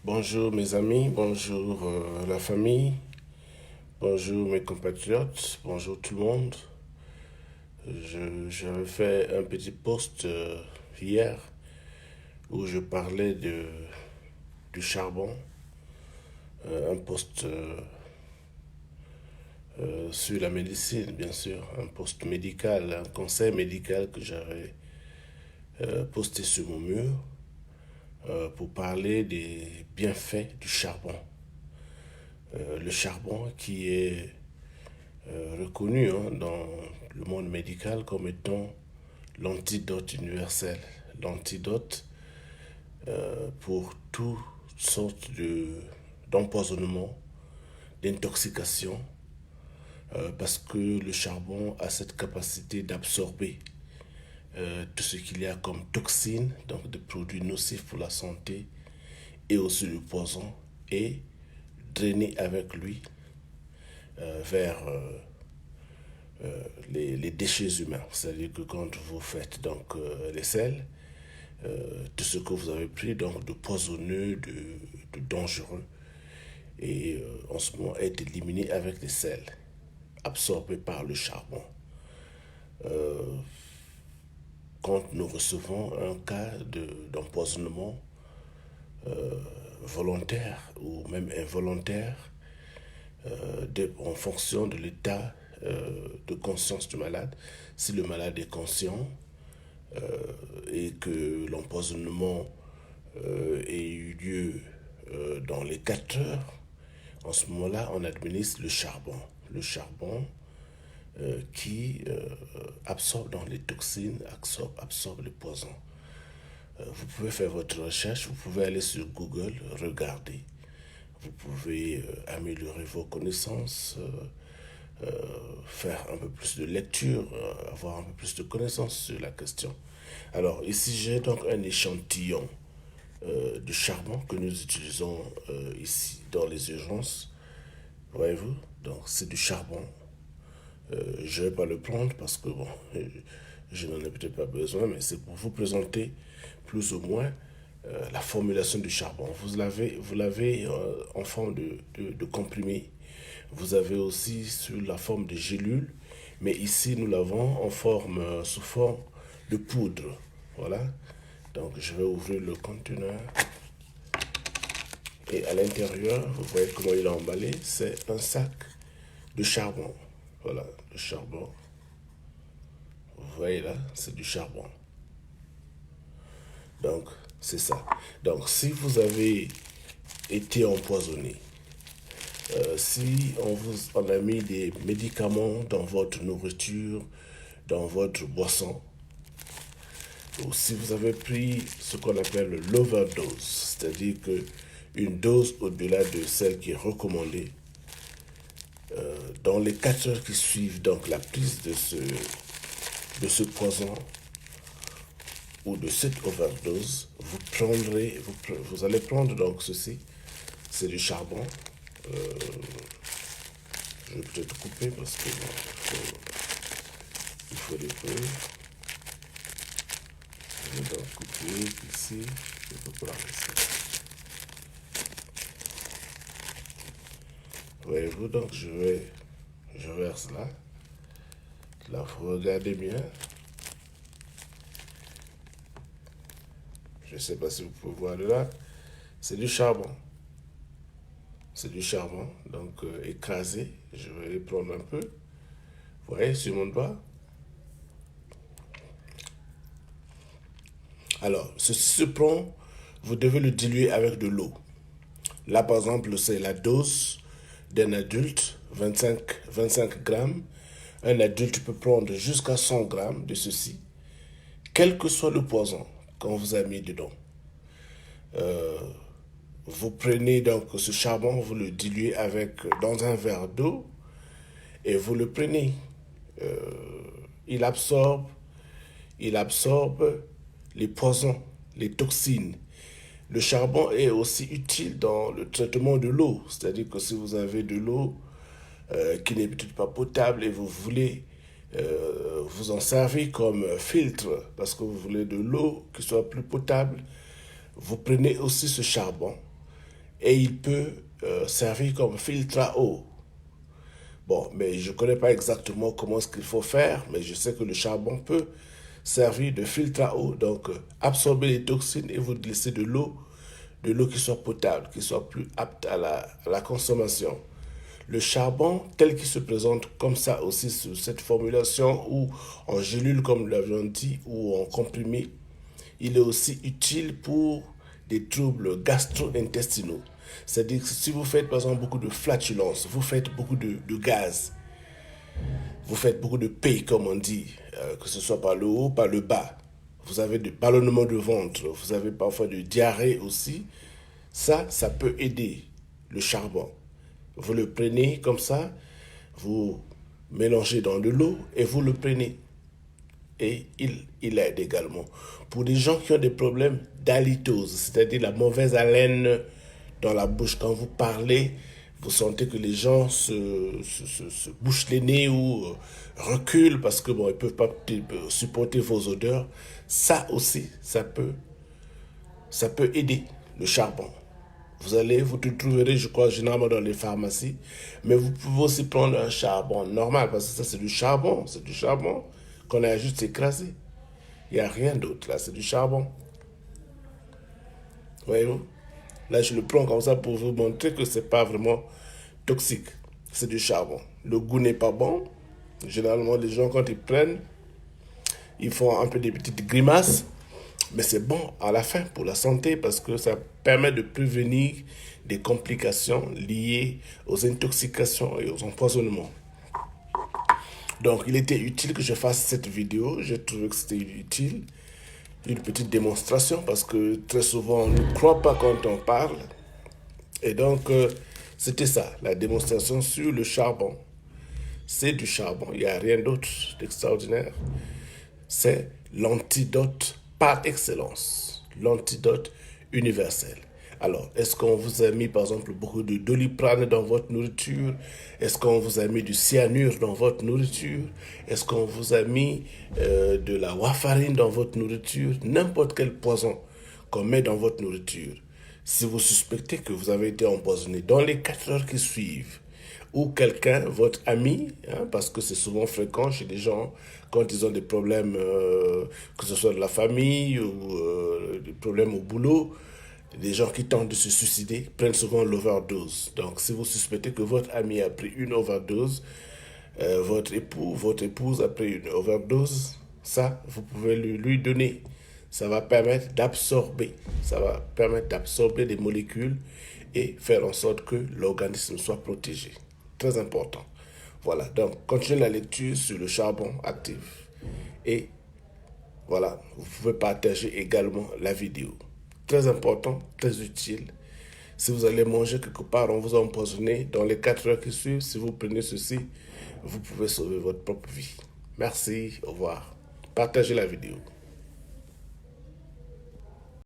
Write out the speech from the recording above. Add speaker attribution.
Speaker 1: Bonjour mes amis, bonjour la famille, bonjour mes compatriotes, bonjour tout le monde. J'avais fait un petit post hier où je parlais du charbon, un post sur la médecine bien sûr, un post médical, un conseil médical que j'avais posté sur mon mur pour parler des bienfaits du charbon. Le charbon qui est reconnu dans le monde médical comme étant l'antidote universel, l'antidote pour toutes sortes d'empoisonnement, d'intoxication, parce que le charbon a cette capacité d'absorber tout ce qu'il y a comme toxines, donc des produits nocifs pour la santé, et aussi le poison, et drainer avec lui vers les déchets humains. C'est-à-dire que quand vous faites donc les sels, tout ce que vous avez pris donc de poisonneux, de dangereux, et en ce moment est éliminé avec les sels, absorbés par le charbon. Quand nous recevons un cas d'empoisonnement volontaire ou même involontaire, en fonction de l'état de conscience du malade, si le malade est conscient, et que l'empoisonnement ait eu lieu dans les 4 heures, en ce moment-là, on administre le charbon. Le charbon qui absorbe dans les toxines, absorbe les poisons. Vous pouvez faire votre recherche, vous pouvez aller sur Google, regarder. Vous pouvez améliorer vos connaissances, faire un peu plus de lecture, avoir un peu plus de connaissances sur la question. Alors ici j'ai donc un échantillon de charbon que nous utilisons ici dans les urgences. Voyez-vous? Donc c'est du charbon. Je ne vais pas le prendre parce que bon, je n'en ai peut-être pas besoin, mais c'est pour vous présenter plus ou moins la formulation du charbon. Vous l'avez en forme de comprimé. Vous avez aussi sur la forme de gélule, mais ici nous l'avons en forme, sous forme de poudre. Voilà. Donc je vais ouvrir le conteneur. Et à l'intérieur, vous voyez comment il est emballé, c'est un sac de charbon. Voilà, le charbon. Vous voyez là, c'est du charbon. Donc, c'est ça. Donc, si vous avez été empoisonné, si on a mis des médicaments dans votre nourriture, dans votre boisson, ou si vous avez pris ce qu'on appelle l'overdose, c'est-à-dire que une dose au-delà de celle qui est recommandée, dans les 4 heures qui suivent donc la prise de ce poison ou de cette overdose, vous allez prendre donc ceci, c'est du charbon. Je vais peut-être couper parce que bon, il faut des peu. Je vais donc couper ici, je peux pas la laisser. Voyez-vous, donc je verse là. Là, vous regardez bien. Je ne sais pas si vous pouvez voir de là. C'est du charbon. C'est du charbon, donc écrasé. Je vais les prendre un peu. Vous voyez, sur mon doigt. Alors, ceci se prend, vous devez le diluer avec de l'eau. Là, par exemple, c'est la dose d'un adulte, 25 grammes. Un adulte peut prendre jusqu'à 100 grammes de ceci, quel que soit le poison qu'on vous a mis dedans. Vous prenez donc ce charbon, vous le diluez dans un verre d'eau et vous le prenez. Il absorbe, il absorbe les poisons, les toxines. Le charbon est aussi utile dans le traitement de l'eau, c'est-à-dire que si vous avez de l'eau qui n'est peut-être pas potable et vous voulez vous en servir comme filtre parce que vous voulez de l'eau qui soit plus potable, vous prenez aussi ce charbon et il peut servir comme filtre à eau. Bon, mais je ne connais pas exactement comment est-ce qu'il faut faire, mais je sais que le charbon peut servir de filtre à eau, donc absorber les toxines et vous laisser de l'eau qui soit potable, qui soit plus apte à la consommation. Le charbon, tel qu'il se présente comme ça aussi sous cette formulation ou en gélule comme nous l'avions dit ou en comprimé, il est aussi utile pour des troubles gastro-intestinaux. C'est-à-dire que si vous faites par exemple beaucoup de flatulence, vous faites beaucoup de gaz, vous faites beaucoup de paix comme on dit, que ce soit par le haut, par le bas, vous avez des ballonnements de ventre, vous avez parfois de diarrhée aussi, ça peut aider le charbon. Vous le prenez comme ça, vous mélangez dans de l'eau et vous le prenez. Et il aide également. Pour des gens qui ont des problèmes d'halitose, c'est-à-dire la mauvaise haleine dans la bouche, quand vous parlez, vous sentez que les gens se bouchent les nez ou reculent parce que bon, ils ne peuvent pas supporter vos odeurs. Ça aussi, ça peut aider le charbon. Vous le trouverez, je crois, généralement dans les pharmacies. Mais vous pouvez aussi prendre un charbon normal, parce que ça, c'est du charbon. C'est du charbon qu'on a juste écrasé. Il n'y a rien d'autre, là, c'est du charbon. Voyez-vous? Là, je le prends comme ça pour vous montrer que c'est pas vraiment toxique. C'est du charbon. Le goût n'est pas bon. Généralement, les gens, quand ils prennent, ils font un peu des petites grimaces. Mais c'est bon à la fin pour la santé parce que ça permet de prévenir des complications liées aux intoxications et aux empoisonnements. Donc, il était utile que je fasse cette vidéo. J'ai trouvé que c'était utile. Une petite démonstration parce que très souvent, on ne croit pas quand on parle. Et donc, c'était ça, la démonstration sur le charbon. C'est du charbon, il n'y a rien d'autre d'extraordinaire. C'est l'antidote par excellence, l'antidote universel. Alors, est-ce qu'on vous a mis par exemple beaucoup de doliprane dans votre nourriture? Est-ce qu'on vous a mis du cyanure dans votre nourriture? Est-ce qu'on vous a mis de la warfarine dans votre nourriture? N'importe quel poison qu'on met dans votre nourriture. Si vous suspectez que vous avez été empoisonné dans les 4 heures qui suivent, ou quelqu'un, votre ami, parce que c'est souvent fréquent chez les gens quand ils ont des problèmes, que ce soit de la famille ou des problèmes au boulot, les gens qui tentent de se suicider prennent souvent l'overdose. Donc si vous suspectez que votre ami a pris une overdose, votre épouse a pris une overdose, ça, vous pouvez lui donner. Ça va permettre d'absorber, des molécules et faire en sorte que l'organisme soit protégé. Très important. Voilà, donc continuez la lecture sur le charbon actif. Et voilà, vous pouvez partager également la vidéo. Très important, très utile. Si vous allez manger quelque part, on vous a empoisonné, dans les 4 heures qui suivent, si vous prenez ceci, vous pouvez sauver votre propre vie. Merci, au revoir. Partagez la vidéo.